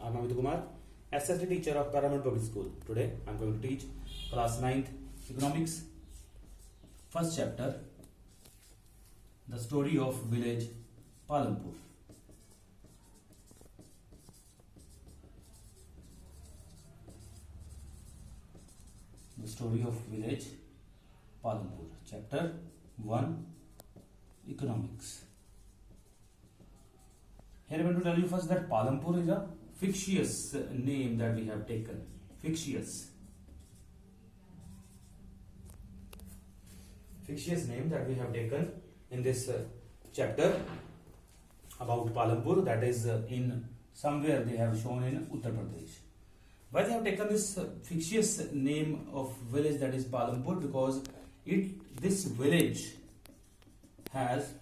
I'm Amit Kumar, SST teacher of Paramount Public School. Today I'm going to teach class 9th economics, first chapter, the story of village Palampur. The story of village Palampur, chapter 1, economics. Here I want to tell you first that Palampur is a fictitious name that we have taken. Fictitious name that we have taken in this chapter about Palampur, that is in somewhere they have shown in Uttar Pradesh. Why they have taken this fictitious name of village, that is Palampur? Because this village has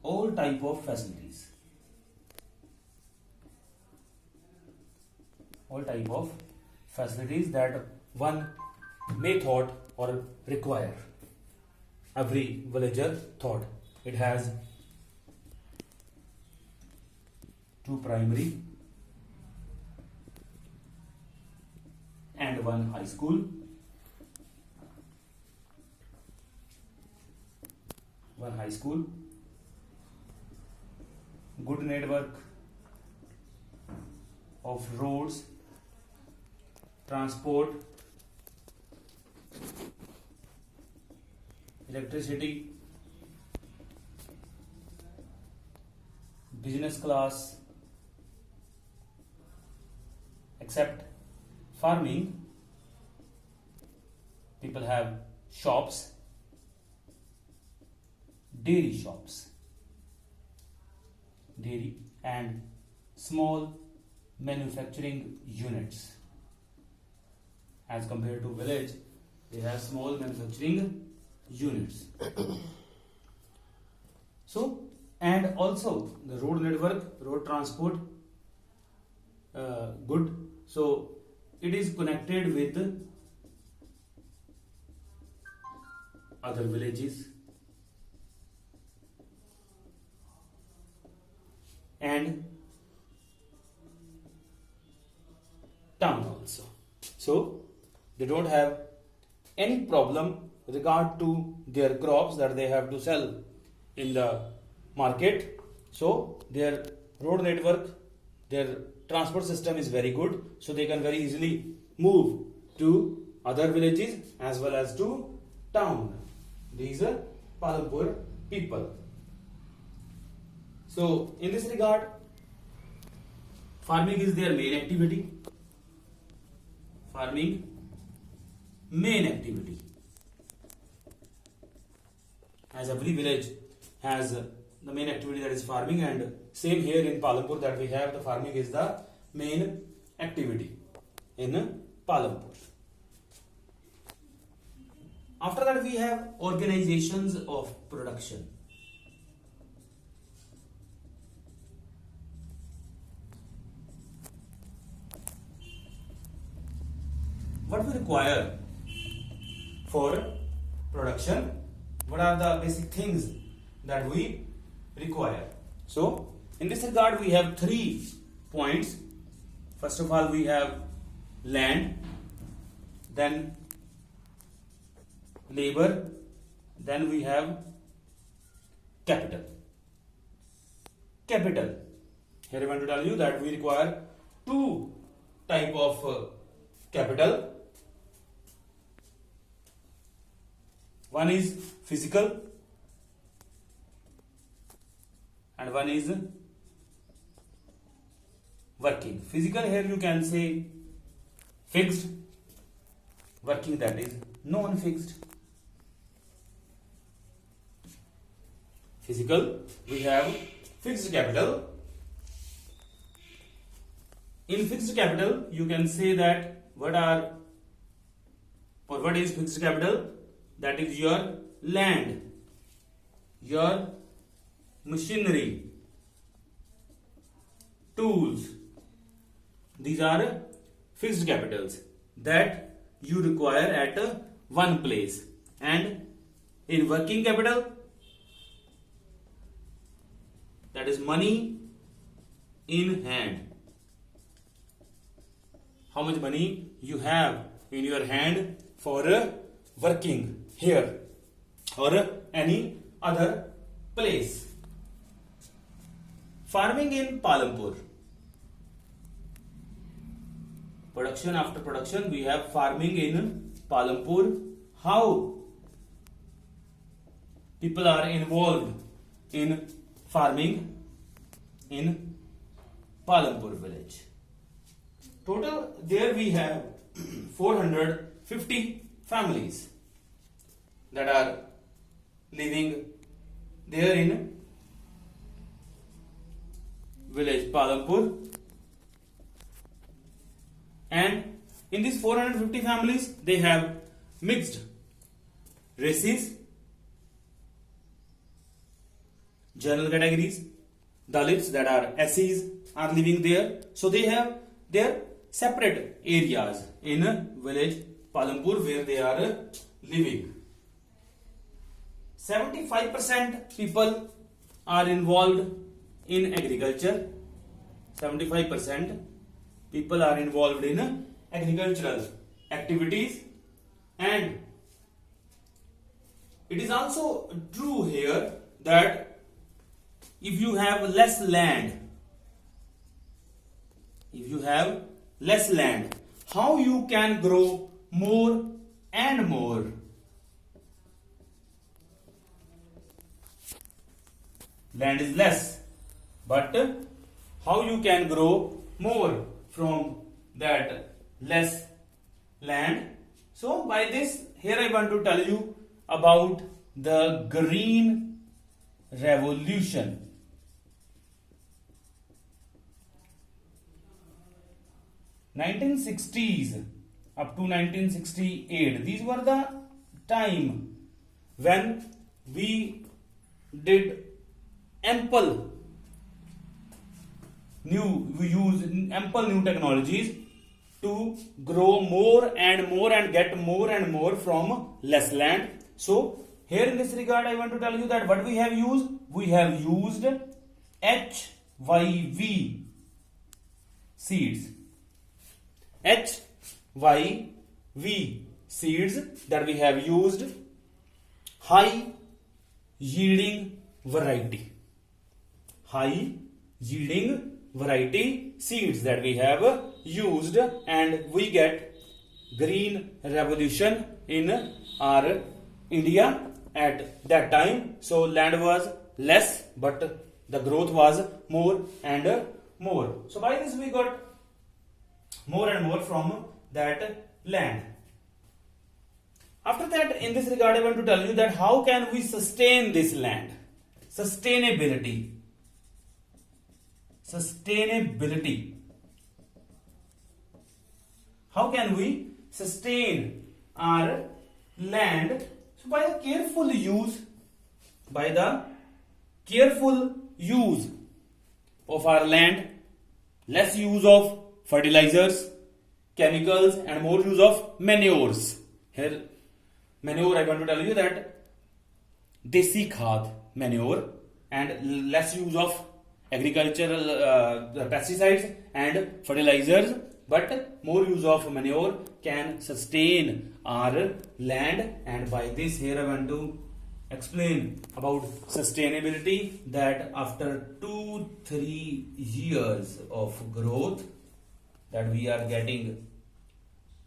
all type of facilities. All type of facilities that one may thought or require. Every villager thought. It has 2 primary and 1 high school. 1 high school. Good network of roads, transport, electricity, business class, except farming. People have shops, dairy shops, dairy and small manufacturing units. As compared to village, they have small manufacturing units. So, and also the road network, road transport, good. So it is connected with other villages and town also. So they don't have any problem regard to their crops that they have to sell in the market. So their road network, their transport system is very good, so they can very easily move to other villages as well as to town. These are Palampur people. So in this regard, farming is their main activity. Farming, main activity. As every village has the main activity, that is farming, and same here in Palampur that we have, the farming is the main activity in Palampur. After that we have organizations of production. What we require for production? What are the basic things that we require? So, in this regard, we have 3 points. First of all, we have land, then labor, then we have capital. Capital. Here I want to tell you that we require 2 type of capital. One is physical and one is working. Physical, here you can say fixed. Working, that is non-fixed. Physical, we have fixed capital. In fixed capital, you can say that what is fixed capital? That is your land, your machinery, tools. These are fixed capitals that you require at one place. And in working capital, that is money, in hand. How much money you have in your hand for working here or any other place. Farming in Palampur. Production after production, we have farming in Palampur. How people are involved in farming in Palampur village. Total there we have 450 families that are living there in village Palampur. And in these 450 families, they have mixed races, general categories, Dalits, that are SCs, are living there. So they have their separate areas in village Palampur where they are living. 75% people are involved in agriculture. 75% people are involved in agricultural activities, and it is also true here that if you have less land, how you can grow more and more? Land is less, but how you can grow more from that less land? So by this, here I want to tell you about the Green Revolution. (1960s) up to 1968, these were the time when we did we use ample new technologies to grow more and more and get more and more from less land. So here in this regard, I want to tell you that what we have used HYV seeds. HYV seeds that we have used, high yielding variety. High yielding variety seeds that we have used, and we get green revolution in our India at that time. So land was less, but the growth was more and more. So by this we got more and more from that land. After that, in this regard, I want to tell you that how can we sustain this land? Sustainability. How can we sustain our land? So by the careful use of our land, less use of fertilizers, chemicals, and more use of manures. Here, manure, I want to tell you that desi khad manure, and less use of agricultural pesticides and fertilizers, but more use of manure can sustain our land. And by this, here I want to explain about sustainability, that after 2-3 years of growth, that we are getting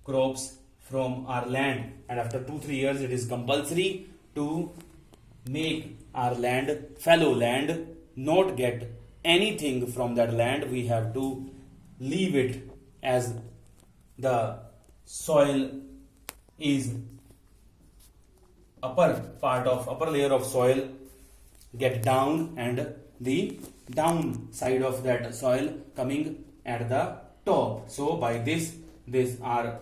crops from our land, and after 2-3 years it is compulsory to make our land fallow land, not get anything from that land. We have to leave it as the soil is upper layer of soil get down, and the down side of that soil coming at the top. So by this our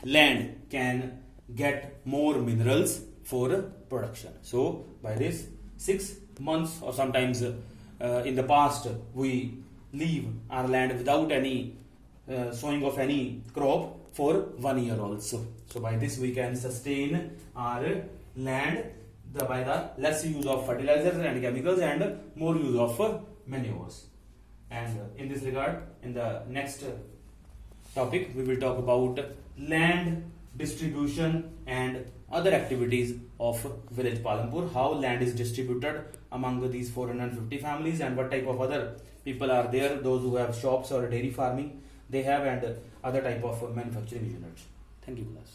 land can get more minerals for production. So by this, 6 months or sometimes in the past we leave our land without any sowing of any crop for 1 year also. So by this we can sustain our land by the less use of fertilizers and chemicals and more use of manures. And in this regard, in the next topic, we will talk about land distribution and other activities of village Palampur, how land is distributed among these 450 families and what type of other people are there, those who have shops or dairy farming they have, and other type of manufacturing units. Thank you, class.